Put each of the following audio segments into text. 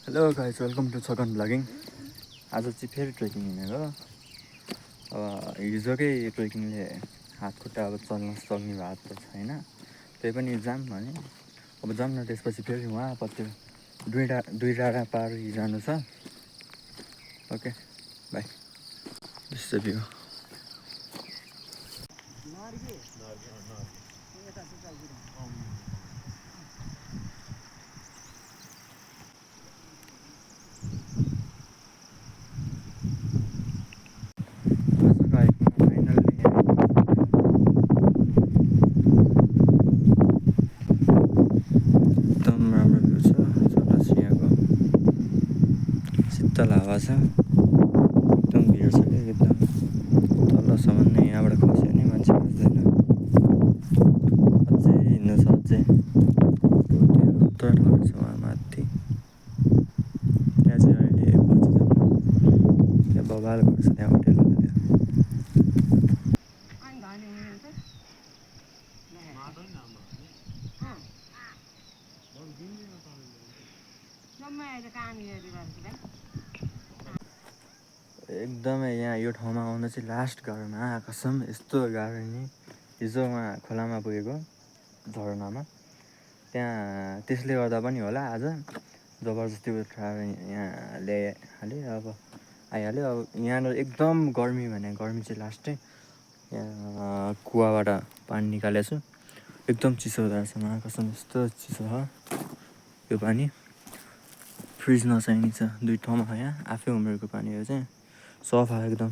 Hello guys, welcome to Chhagan vlogging. आज चाहिँ फेरि ट्रेकिङ हिँडेको। अब हिजोकै ट्रेकिङले हात खुट्टा अब चल्न सक्ने भएको त छैन, त्यही पनि जाम भने अब जाम न। त्यसपछि फेरि वहाँपट्टि दुई डाँडा पार जानु छ। Okay by. This the view. एकदम राम्रो भ्यू छ। चौरसियाको शीतल हावा छ। एकदम भिड छ क्या, एकदम तलसम्म नै। यहाँबाट खस्यो भने मान्छे बस्दैन। अझै हिँड्नु छ, अझै उत्तर ठाउँ छ वहाँ माथि। त्यहाँ चाहिँ अहिले पछि जानु। त्यहाँ बबाल गर्छ, त्यहाँ होटेल होला त्यहाँ। एकदमै यहाँ यो ठाउँमा आउँदा चाहिँ लास्ट गाह्रो न, कसम यस्तो गाह्रो नि। हिजो उहाँ खोलामा पुगेको झरनामा, त्यहाँ त्यसले गर्दा पनि होला आज जबरजस्ती उठाएर यहाँ ल्याइहालेँ। अब आइहाल्यो। अब यहाँनिर एकदम गर्मी भने गर्मी चाहिँ लास्टै। यहाँ कुवाबाट पानी निकालेको छु, एकदम चिसो हुँदो रहेछ। उहाँ कसम यस्तो चिसो छ यो पानी, फ्रिज नचाहिने छ। दुई ठाउँमा छ यहाँ, आफै उम्रेको पानी हो चाहिँ सफा एकदम।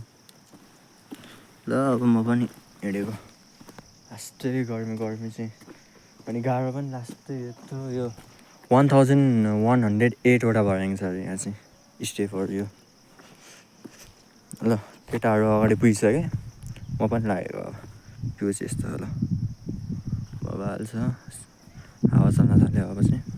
ल अब म पनि हिँडेको। लास्टै गर्मी चाहिँ अनि गाह्रो पनि लास्टै। यत्रो यो 1108वटा भर्याङ छ अरे यहाँ चाहिँ स्टे फर यो। ल केटाहरू अगाडि पुगिसके, म पनि लागेको। अब भ्यू चाहिँ यस्तो हो। ल बबाल छ, हावा चल्न थाल्यो अब चाहिँ।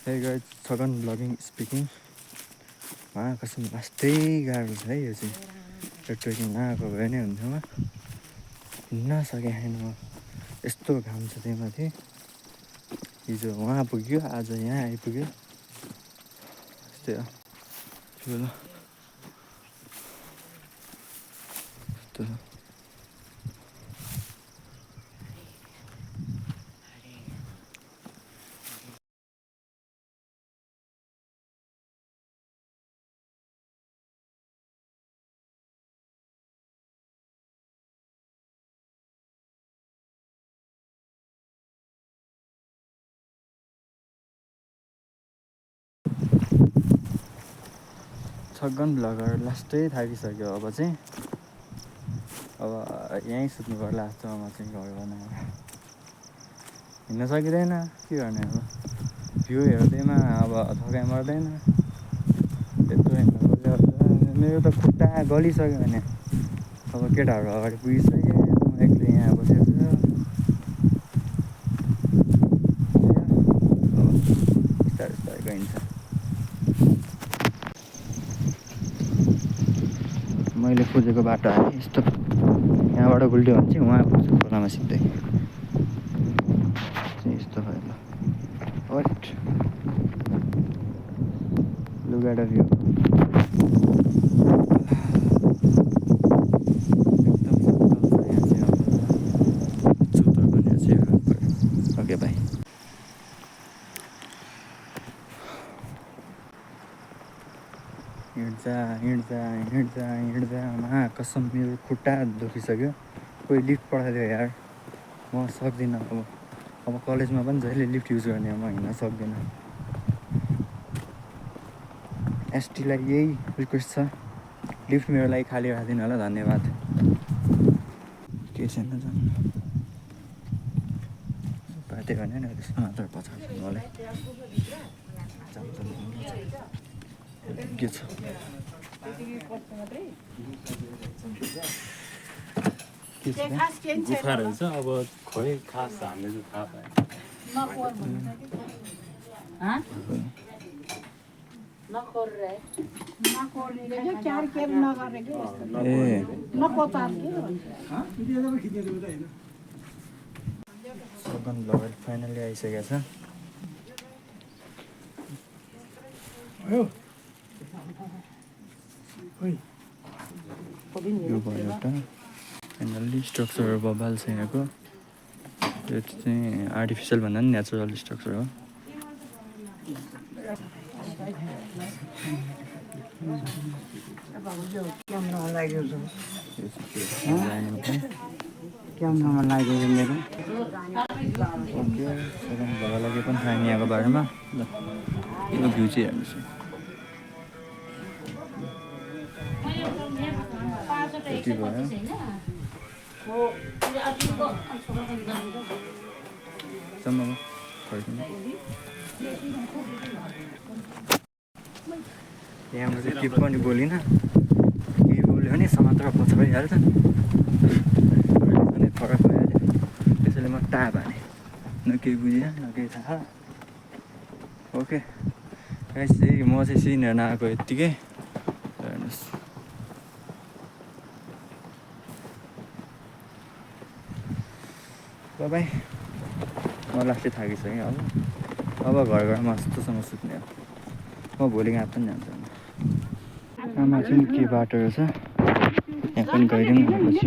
Hey guys, Chhagan vlogging speaking. कसम लास्टै गाह्रो छ है यो चाहिँ। यो ट्रेकिङ आएको भए नै हुन्थ्यो। हिँड्न सकेको छैन म, यस्तो घाम छ त्यही माथि। हिजो वहाँ पुग्यो, आज यहाँ आइपुग्यो। यस्तै हो। ल यस्तो छगन भ्लगर लास्टै थाकिसक्यो। अब चाहिँ अब यहीँ सुत्नु पर्ला जस्तो म चाहिँ घर बनाएर। हिँड्न सकिँदैन, के गर्ने अब। भ्यू हेर्दैमा अब थकाइ मर्दैन। यत्रो हिँड्नु पर्यो। मेरो त खुट्टा गलिसक्यो भने। अब केटाहरू अगाडि पुगिसक्यो, म एक्लै यहाँ बसेको छु। बिस्तारै बिस्तारै गइन्छ। मैले खोजेको बाटो आएँ यस्तो। यहाँबाट गुल्ट्यो भने चाहिँ उहाँ पुग्छु खोलामा सिधै। यस्तो भयो। ल हट लुगाडा भ्यू एकदम शीतल छ यहाँ चाहिँ। Okay by. हिँड्दा कसम मेरो खुट्टा दुखिसक्यो। कोही लिफ्ट पठाइदियो यार, म सक्दिनँ। अब कलेजमा पनि जहिले लिफ्ट युज गर्ने, म हिँड्न सक्दिनँ। एसटीलाई यही रिक्वेस्ट छ, लिफ्ट मेरो लागि खाली राखिदिनु होला, धन्यवाद। के छैन जानु त्यही भने नि त्यसमा मात्र पछाडि मलाई के छ गुफा रहेछ। अब खोइ खास हामीले चाहिँ थाहा पाएँ। सगन ब्लगर फाइनली आइसकेको छ। यो भयो एउटा फाइनल्ली स्ट्रक्चर बबाल छ यहाँको। यो चाहिँ आर्टिफिसियल भन्दा पनि नेचुरल स्ट्रक्चर हो। क्यामेरामा लागेको मेरो ओके सगन ब्लगरलाई के पनि थाहा नि यहाँको बारेमा। यो भ्यू चाहिँ हेर्नुहोस् यति भयो। सम्ममा फर्किनु यहाँबाट चाहिँ के पनि बोलिनँ। के बोल्यो भने समात्र पछाडि हाल्छ अनि फरक भइहाल्यो। त्यसैले म टा भने न केही बुझिनँ न केही थाहा। ओके चाहिँ म चाहिँ सिन हेर्न आएको यत्तिकै हेर्नुहोस्। बाई म लास्टै थाकिसकेँ। अब घर घरमा मस्तसँग सुत्ने हो। म भोलि कहाँ पनि जान्छु। आमा चाहिँ के बाटो रहेछ यहाँ पनि गइदिउँ भनेपछि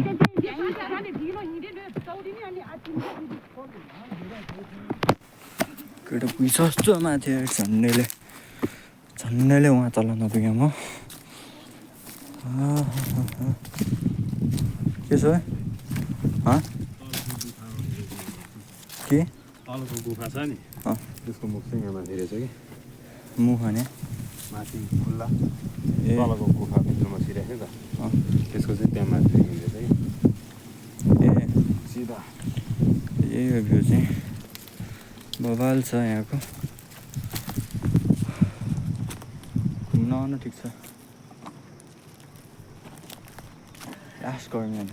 केटा पुगिसक्छु माथि झन्डैले उहाँ तल नपुगेँ म। के छ के तलको गुफा छ नि त्यसको मुख चाहिँ यहाँ माथि रहेछ कि मुख भने माथि खुल्ला तलको गुफाभित्रमा छिराख्यो त त्यसको चाहिँ त्यहाँ माथि देखिँदैछ कि ए सिधा यही हो भ्यू चाहिँ बबाल छ यहाँको। घुम्न आउनु ठिक छ। लास्ट गर्मी होइन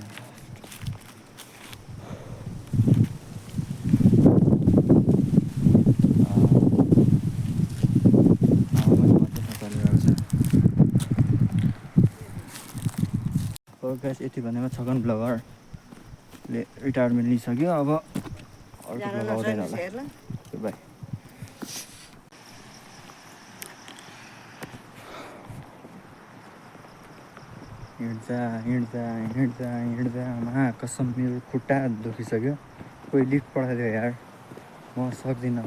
गाइस। यति भनेमा छगन ब्लगरले रिटायरमेन्ट लिइसक्यो। अब अर्को ब्लग आउँदैन होला। बाई। हिँड्दा मा कसम मेरो खुट्टा दुखिसक्यो। कोही लिफ्ट पठाइदियो यार, म सक्दिनँ।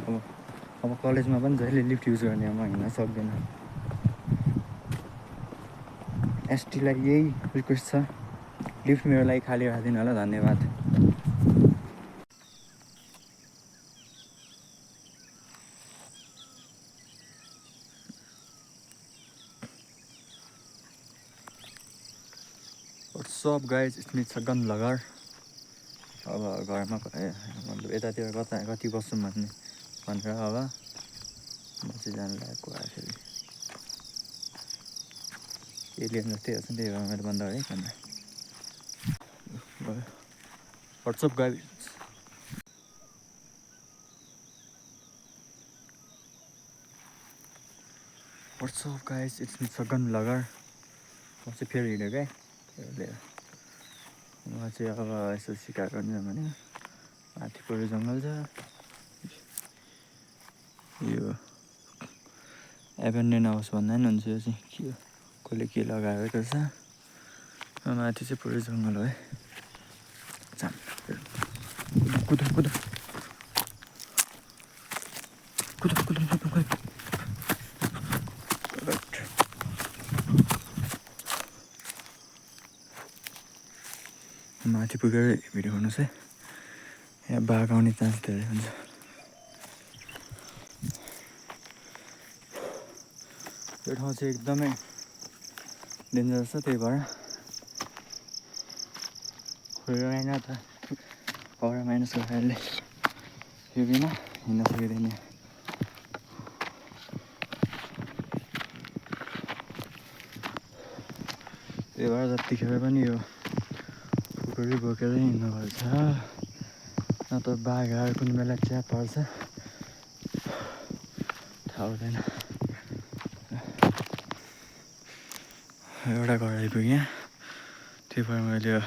अब कलेजमा पनि जहिले लिफ्ट युज गर्ने म हिँड्न सक्दिनँ। एसटीलाई यही रिक्वेस्ट छ, लिफ्ट मेरो लागि खाली राखिदिनु होला, धन्यवाद। What's up guys, it's me Chhagan bagger. अब घरमा यतातिर कति बस्छौँ भनेर अब म चाहिँ जानु लागेको आखिर एलियन जस्तै हेर्छ त्यही भएर मैले बन्द गरेँ camera. What's up guys. What's up guys, it's me Chhagan bagger. म चाहिँ फेरि हिँड्यो क्या लिएर। म चाहिँ अब यसो सिकार गर्ने भने माथि पुरै जङ्गल छ। यो एभेन्डेन हाउस भन्दा पनि हुन्छ। यो चाहिँ के हो, कसले के लगाएको रहेछ। माथि चाहिँ पुरै जङ्गल हो है। कुद कुद कुद कुद कुद। माथि पुगेर भिडियो गर्नुहोस् है। यहाँ बाघ आउने चान्स धेरै हुन्छ। यो ठाउँ चाहिँ एकदमै डेन्जरस छ त्यही भएर खोलेर त पावर माइनस गरेर यो बिना हिँड्न सकिँदैन। त्यही भएर जतिखेर पनि यो खुकुरी बोकेर हिँड्नुपर्छ, न त बाघहरू कुनै बेला च्याप पर्छ थाहा हुँदैन। एउटा घर आइपुगेँ, त्यही भएर मैले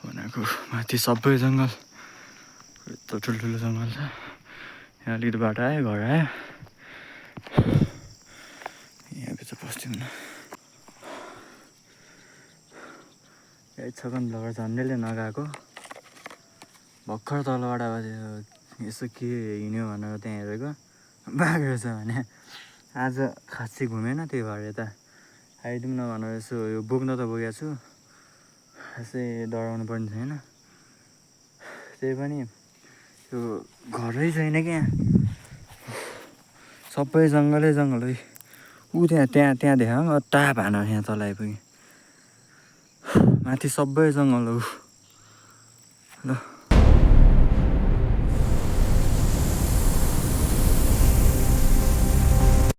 भनेको माथि सबै जङ्गल, यत्रो ठुल्ठुलो जङ्गल छ। यहाँ अलिकति बाटो आयो, घर आयो, यहाँभित्र पस्थ्यौँ न। छगन भ्लगर झन्डैले नगएको, भर्खर तलबाट यसो के हिँड्यो भनेर त्यहाँ हेरेको बाघ रहेछ भने आज खासै घुमेन। त्यही भएर यता आइदिउँ न भनेर यसो यो बोक्न त बोकेको छु, खासै डराउनु पर्ने छैन। त्यही पनि यो घरै छैन क्या, सबै जङ्गलै जङ्गल है। ऊ त्यहाँ देखाऊ टाप हान यहाँ तल आइपुग्यो, माथि सबै जङ्गल हो ल।